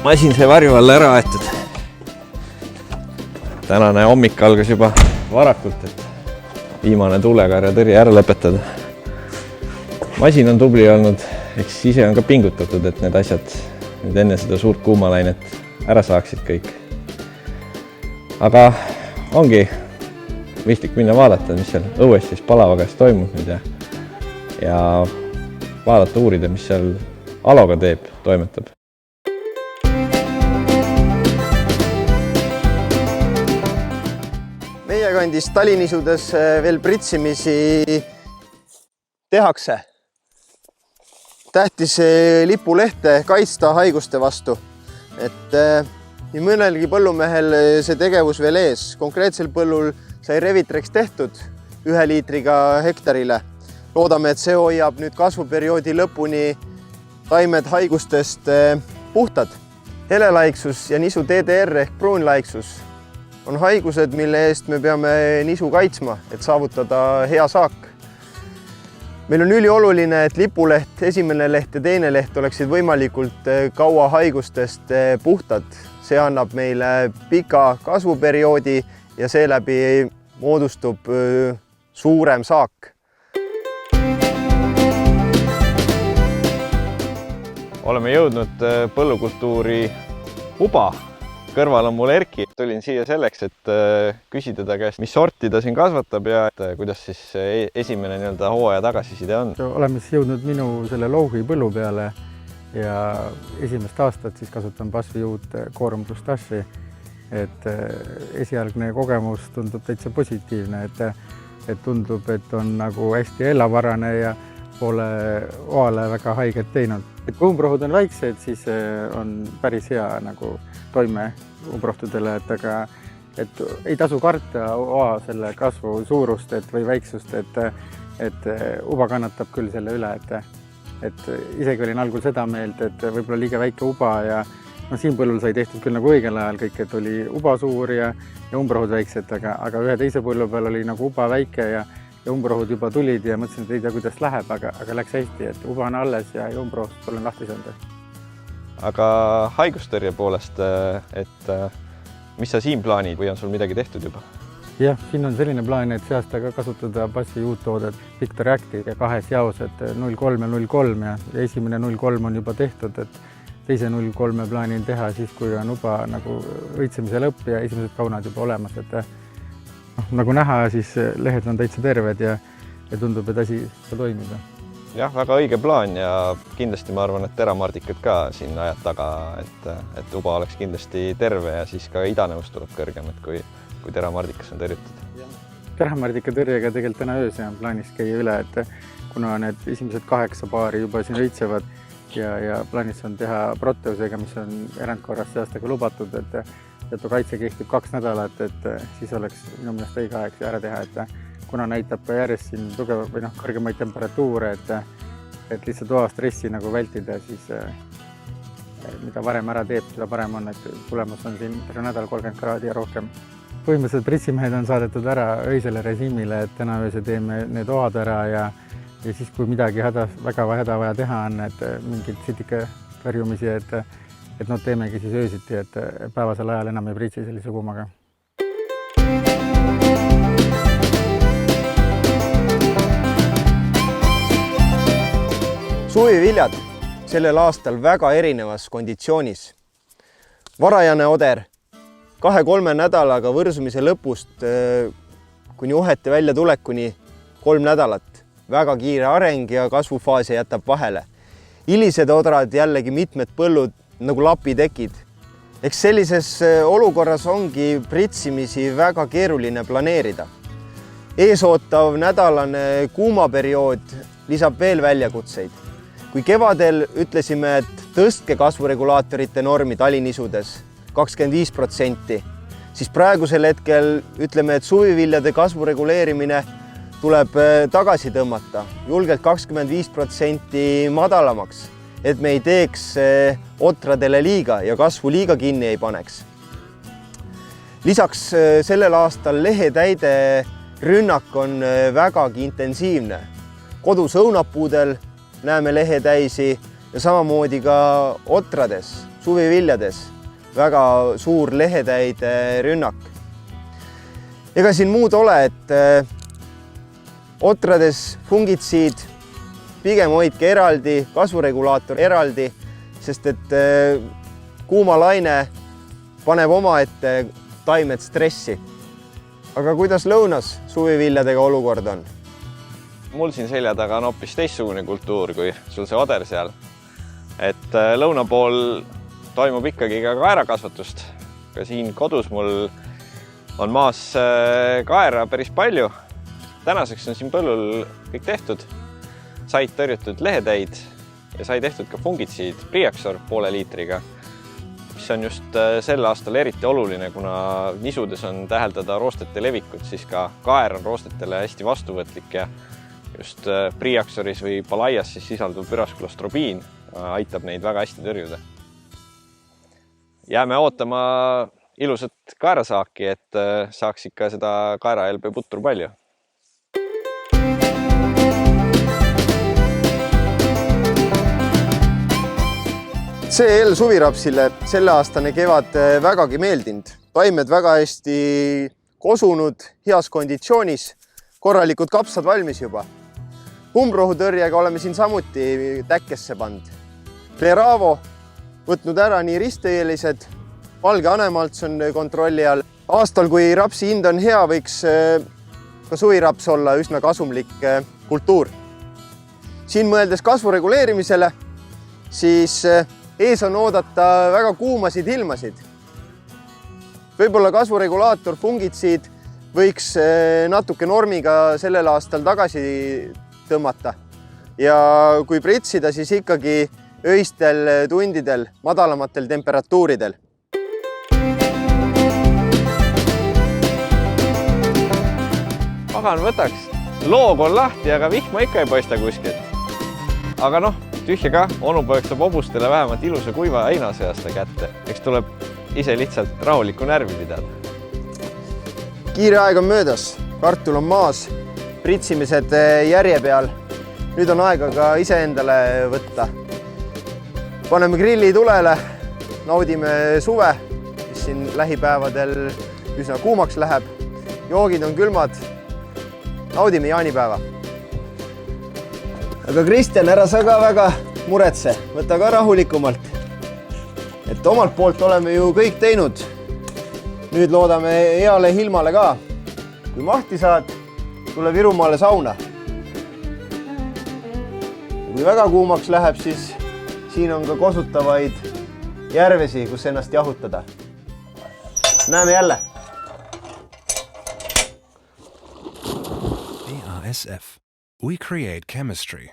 Masin sai varju alla ära aetud. Tänane hommik algas juba varakult, et viimane tuulekarja tõrje ära lõpetada. Masin on tubli olnud, eks ise on ka pingutatud, et need asjad nüüd enne seda suurt kuumalainet ära saaksid kõik. Aga ongi mõistlik minna vaadata, mis seal õues siis Palavagas toimub nüüd ja vaadata, uurida, mis seal Aloga teeb, toimetab. Meie kandis talinisudes veel pritsimisi tehakse. Tähtis lipulehte kaitsta haiguste vastu. Et nii mõnelgi põllumehel see tegevus veel ees. Konkreetsel põllul sai Revitrex tehtud 1 liitriga hektarile. Loodame, et see hoiab nüüd kasvuperioodi lõpuni taimed haigustest puhtad. Helelaiksus ja nisu DDR ehk pruunlaiksus on haigused, mille eest me peame nisu kaitsma, et saavutada hea saak. Meil on ülioluline, et lipuleht, esimene leht ja teine leht oleksid võimalikult kaua haigustest puhtad. See annab meile pika kasvuperioodi ja seeläbi moodustub suurem saak. Oleme jõudnud põllukultuuri uba. Kõrval on mul Erki. Tulin siia selleks, et küsida ta käest, mis sorti ta siin kasvatab ja kuidas siis esimene hooaja tagasiside on. Oleme siis jõudnud minu selle Louhi põllu peale ja esimest aastat siis kasutan pasvijuut Quorum Crustace'i. Et esialgne kogemus tundub täitsa positiivne, et tundub, et on nagu hästi elavarane ja pole oale väga haiget teinud. Et kui umbrohud on väiksed, siis on päris hea nagu toime umbrohtudele, et ei tasu karta oa selle kasvu suurust või väiksust, et uba kannatab küll selle üle, et isegi olin algul seda meelt, et võib-olla liiga väike uba ja siin põllul sai tehtud küll nagu õigel ajal kõik, et oli uba suur ja umbrohud väiksed, aga ühe teise põllu peal oli nagu uba väike ja umbrohud juba tulid ja mõtlesin, et ei tea, kuidas läheb, aga läks hästi, et uba on alles ja umbrohud olen lahti saanud. Aga haigustõrje poolest, et mis sa siin plaanid või on sul midagi tehtud juba? Jah, siin on selline plaan, et see aasta ka kasutada passi uudtoodet Victor Acti ja 2 jaos, et 0,3 ja 0,3 ja esimene 0,3 on juba tehtud, et teise 0,3 plaanin teha siis, kui on uba nagu õitsemise lõpp ja esimesed kaunad juba olemas, et nagu näha, siis lehed on täitsa terved ja tundub, et asi saab toimida. Jah, väga õige plaan ja kindlasti ma arvan, et teramardikad ka siin ajad taga, et uba oleks kindlasti terve ja siis ka idanevus tuleb kõrgem, et kui teramardikas on tõrjutud. Teramardika tõrjega tegelikult täna öös on plaanis käia üle, et kuna need esimesed 8 paari juba siin õitsevad ja plaanis on teha proteusega, mis on erandkorras see aastaga lubatud, et kaitse kehtib 2 nädalat, et siis oleks minu meelest õige aeg ära teha, et kuna näitab ka järjest siin tugev või kõrgemaid temperatuure, et lihtsalt oa stressi nagu vältida, siis mida varem ära teeb, seda parem on, et tulemus on siin terve nädal 30 kraadi ja rohkem. Põhimõtteliselt pritsimehed on saadetud ära öisele režiimile, et täna ööse teeme need oad ära ja siis, kui midagi väga häda vaja teha on, et mingid sitika tõrjumisi, et nad teemegi siis öösiti, et päevasel ajal enam ei pritsi sellise kuumaga. Suviviljad sellel aastal väga erinevas konditsioonis. Varajane oder 2-3 nädalaga võrsumise lõpust kuni uhete välja tulekuni 3 nädalat. Väga kiire areng ja kasvufaase jätab vahele. Hilised odrad jällegi mitmed põllud nagu lapitekid. Eks sellises olukorras ongi pritsimisi väga keeruline planeerida. Eesootav nädalane kuumaperiood lisab veel väljakutseid. Kui kevadel ütlesime, et tõstke kasvuregulaatorite normi talinisudes 25%, siis praegusel hetkel ütleme, et suviviljade kasvu reguleerimine tuleb tagasi tõmmata, julgelt 25% madalamaks, et me ei teeks otradele liiga ja kasvu liiga kinni ei paneks. Lisaks sellel aastal lehetäide rünnak on vägagi intensiivne. Kodus õunapuudel näeme lehetäisi ja samamoodi ka otrades, suviviljades väga suur lehetäide rünnak. Ega siin muud ole, et otrades fungitsiid pigem hoidke eraldi, kasvuregulaator eraldi, sest et kuumalaine paneb omaette taimed stressi. Aga kuidas lõunas suviviljadega olukord on? Mul siin selja taga on hoopis teistsugune kultuur kui sul see oder seal. Et lõuna pool toimub ikkagi ka kaerakasvatust. Ka siin kodus mul on maas kaera päris palju. Tänaseks on siin põllul kõik tehtud. Said tõrjutud lehetäid ja sai tehtud ka fungitsiid Priaxor 0,5 liitriga, mis on just sel aastal eriti oluline, kuna nisudes on täheldada roostete levikut, siis ka kaer on roostetele hästi vastuvõtlik ja just Priaxoris või Palaias siis sisalduv püraskulostrobiin aitab neid väga hästi tõrjuda. Jääme ootama ilusat kaerasaaki, et saaks ikka seda kaerahelbe putru palju. CL suvirapsile selleaastane kevad vägagi meeldinud. Taimed väga hästi kosunud, heas konditsioonis, korralikud kapsad valmis juba. Umbrohutõrjega oleme siin samuti täkkesse pand. Bravo võtnud ära nii risteelised, valge anemalts on kontrolli all. Aastal, kui rapsi hind on hea, võiks ka suviraps olla üsna kasumlik kultuur. Siin mõeldes kasvu reguleerimisele, siis ees on oodata väga kuumasid ilmasid. Võib-olla kasvuregulaator, fungitsiid võiks natuke normiga sellel aastal tagasi tõmmata. Ja kui pritsida, siis ikkagi öistel tundidel, madalamatel temperatuuridel. Pagan võtaks. Loog on lahti, aga vihma ikka ei paista kuskilt. Aga noh, tühja ka, onupoeg saab hobustele vähemalt ilusa kuiva heinaseasta kätte. Eks tuleb ise lihtsalt rahulikku närvi pidada. Kiire aeg on möödas, kartul on maas, pritsimised järje peal. Nüüd on aega ka iseendale võtta. Paneme grilli tulele, naudime suve, mis siin lähipäevadel üsna kuumaks läheb. Joogid on külmad, naudime jaanipäeva. Aga Kristjan, ära sa ka väga muretse, võta ka rahulikumalt. Et omalt poolt oleme ju kõik teinud. Nüüd loodame heale Hilmale ka. Kui mahti saad, tule Virumaale sauna. Kui väga kuumaks läheb, siis siin on ka kosutavaid järvesi, kus ennast jahutada. Näeme jälle! BASF. We create chemistry.